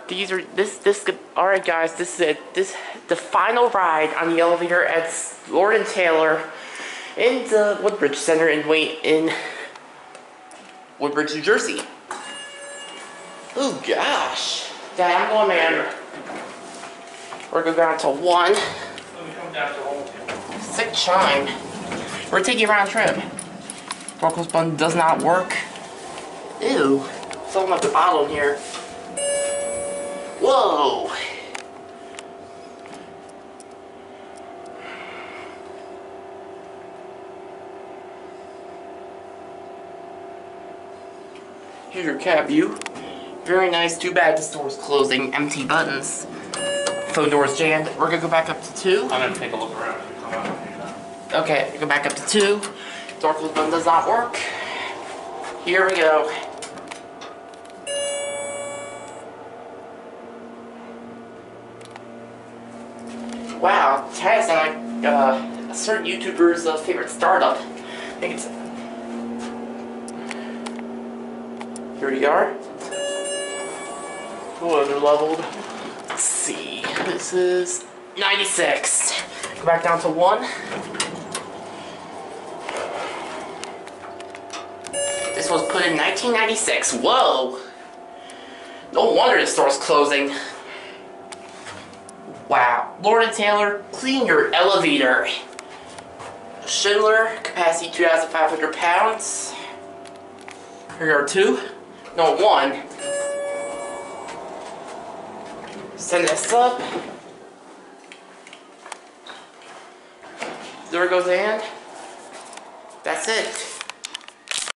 These are alright guys, this is it. The final ride on the elevator at Lord & Taylor in the Woodbridge Center in Woodbridge, New Jersey. Oh gosh. Dad, I'm going man. We're gonna go down to 1. Let me come down to home. Sick chime. We're taking a round trip. Door close button does not work. Ew. Filling up the bottle in here. Whoa. Here's your cab view. Very nice. Too bad this door's closing. Empty buttons. Phone door's jammed. We're gonna go back up to 2. I'm gonna take a look around. Okay, go back up to 2. Door close button does not work. Here we go. Wow, kind of sound like a certain YouTuber's favorite startup. I think it's. Here we are. Oh, they're leveled. Let's see. This is 96. Go back down to 1. This was put in 1996. Whoa! No wonder the store's closing. Wow. Lord & Taylor, clean your elevator. Schindler, capacity 2,500 pounds. Here are 2. No, 1. Send this up. There goes the hand. That's it.